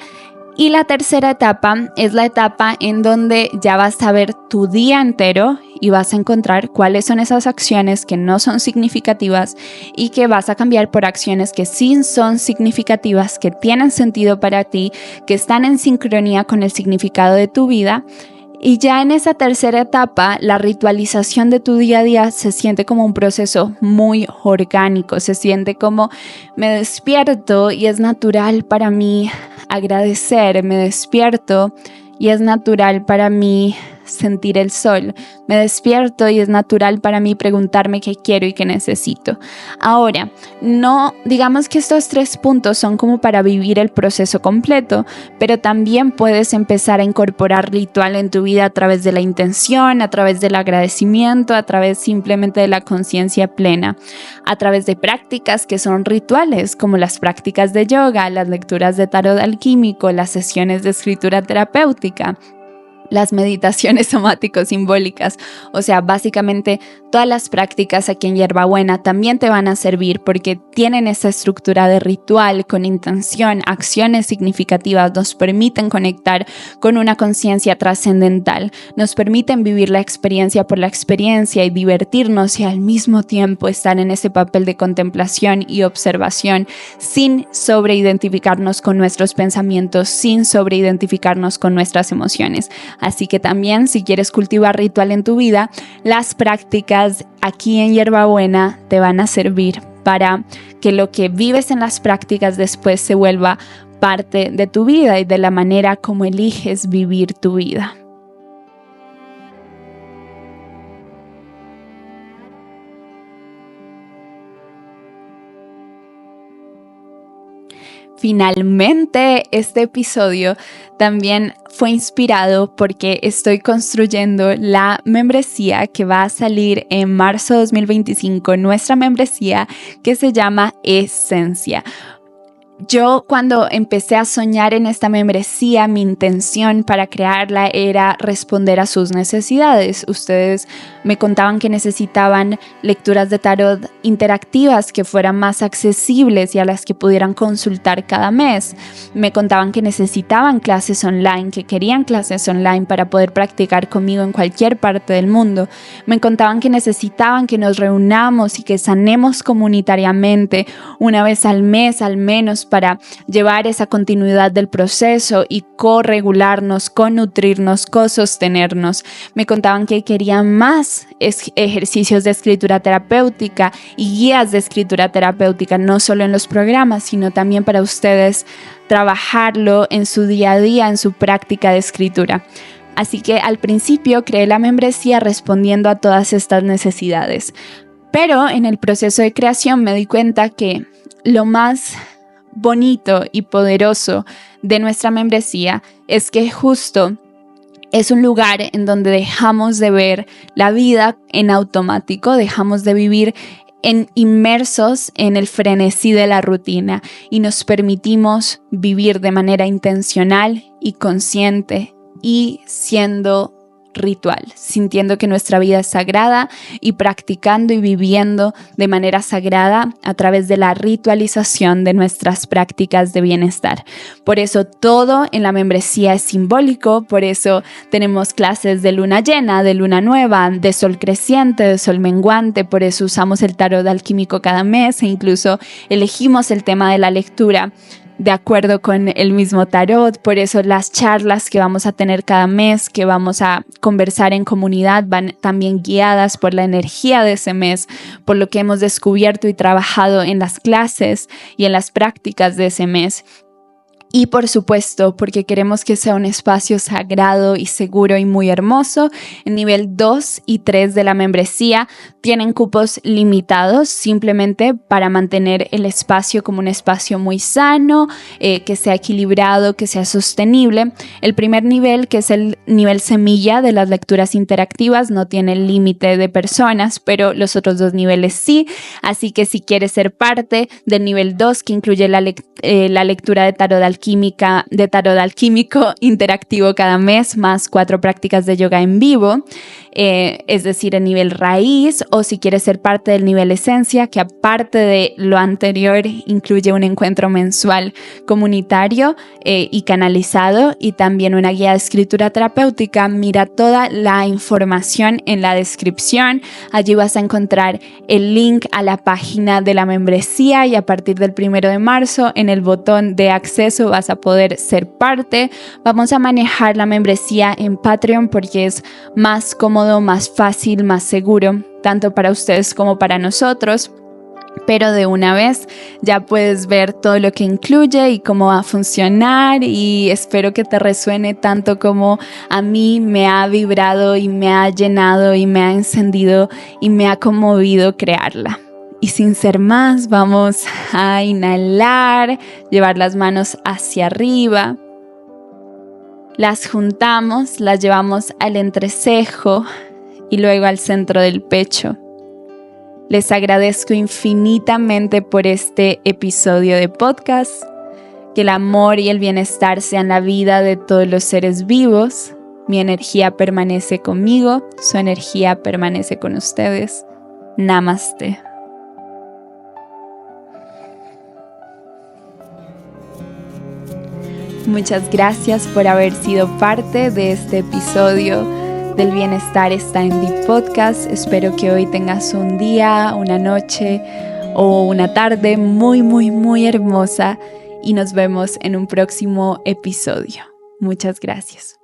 Y la tercera etapa es la etapa en donde ya vas a ver tu día entero y vas a encontrar cuáles son esas acciones que no son significativas y que vas a cambiar por acciones que sí son significativas, que tienen sentido para ti, que están en sincronía con el significado de tu vida. Y ya en esa tercera etapa, la ritualización de tu día a día se siente como un proceso muy orgánico, se siente como me despierto y es natural para mí agradecer, me despierto y es natural para mí sentir el sol, me despierto y es natural para mí preguntarme qué quiero y qué necesito. Ahora, no digamos que estos 3 puntos son como para vivir el proceso completo, pero también puedes empezar a incorporar ritual en tu vida a través de la intención, a través del agradecimiento, a través simplemente de la conciencia plena, a través de prácticas que son rituales, como las prácticas de yoga, las lecturas de tarot alquímico, las sesiones de escritura terapéutica, las meditaciones somático-simbólicas. O sea, básicamente todas las prácticas aquí en Hierbabuena también te van a servir porque tienen esa estructura de ritual con intención, acciones significativas, nos permiten conectar con una conciencia trascendental, nos permiten vivir la experiencia por la experiencia y divertirnos y al mismo tiempo estar en ese papel de contemplación y observación sin sobreidentificarnos con nuestros pensamientos, sin sobreidentificarnos con nuestras emociones. Así que también, si quieres cultivar ritual en tu vida, las prácticas aquí en Hierbabuena te van a servir para que lo que vives en las prácticas después se vuelva parte de tu vida y de la manera como eliges vivir tu vida. Finalmente, este episodio también fue inspirado porque estoy construyendo la membresía que va a salir en marzo de 2025, nuestra membresía que se llama Esencia. Yo cuando empecé a soñar en esta membresía, mi intención para crearla era responder a sus necesidades. Ustedes me contaban que necesitaban lecturas de tarot interactivas que fueran más accesibles y a las que pudieran consultar cada mes. Me contaban que necesitaban clases online, que querían clases online para poder practicar conmigo en cualquier parte del mundo. Me contaban que necesitaban que nos reunamos y que sanemos comunitariamente una vez al mes al menos para llevar esa continuidad del proceso y corregularnos, conutrirnos, cosostenernos. Me contaban que querían más ejercicios de escritura terapéutica y guías de escritura terapéutica, no solo en los programas, sino también para ustedes trabajarlo en su día a día, en su práctica de escritura. Así que al principio creé la membresía respondiendo a todas estas necesidades. Pero en el proceso de creación me di cuenta que lo más bonito y poderoso de nuestra membresía es que justo es un lugar en donde dejamos de ver la vida en automático, dejamos de vivir inmersos en el frenesí de la rutina y nos permitimos vivir de manera intencional y consciente y siendo ritual, sintiendo que nuestra vida es sagrada y practicando y viviendo de manera sagrada a través de la ritualización de nuestras prácticas de bienestar. Por eso todo en la membresía es simbólico, por eso tenemos clases de luna llena, de luna nueva, de sol creciente, de sol menguante, por eso usamos el tarot alquímico cada mes e incluso elegimos el tema de la lectura de acuerdo con el mismo tarot. Por eso las charlas que vamos a tener cada mes, que vamos a conversar en comunidad, van también guiadas por la energía de ese mes, por lo que hemos descubierto y trabajado en las clases y en las prácticas de ese mes. Y por supuesto, porque queremos que sea un espacio sagrado y seguro y muy hermoso, el nivel 2 y 3 de la membresía tienen cupos limitados simplemente para mantener el espacio como un espacio muy sano, que sea equilibrado, que sea sostenible. El primer nivel, que es el nivel semilla de las lecturas interactivas, no tiene límite de personas, pero los otros dos niveles sí. Así que si quieres ser parte del nivel 2, que incluye la lectura de tarot alquímico interactivo cada mes, más 4 prácticas de yoga en vivo, es decir, el nivel raíz, o si quieres ser parte del nivel esencia, que aparte de lo anterior incluye un encuentro mensual comunitario y canalizado, y también una guía de escritura terapéutica. Mira toda la información en la descripción. Allí vas a encontrar el link a la página de la membresía, y a partir del 1 de marzo en el botón de acceso vas a poder ser parte. Vamos a manejar la membresía en Patreon porque es más cómodo, más fácil, más seguro, tanto para ustedes como para nosotros. Pero de una vez ya puedes ver todo lo que incluye y cómo va a funcionar, y espero que te resuene tanto como a mí me ha vibrado y me ha llenado y me ha encendido y me ha conmovido crearla. Y sin ser más, vamos a inhalar, llevar las manos hacia arriba. Las juntamos, las llevamos al entrecejo y luego al centro del pecho. Les agradezco infinitamente por este episodio de podcast. Que el amor y el bienestar sean la vida de todos los seres vivos. Mi energía permanece conmigo, su energía permanece con ustedes. Namaste. Muchas gracias por haber sido parte de este episodio del Bienestar está en Deep Podcast. Espero que hoy tengas un día, una noche o una tarde muy, muy, muy hermosa, y nos vemos en un próximo episodio. Muchas gracias.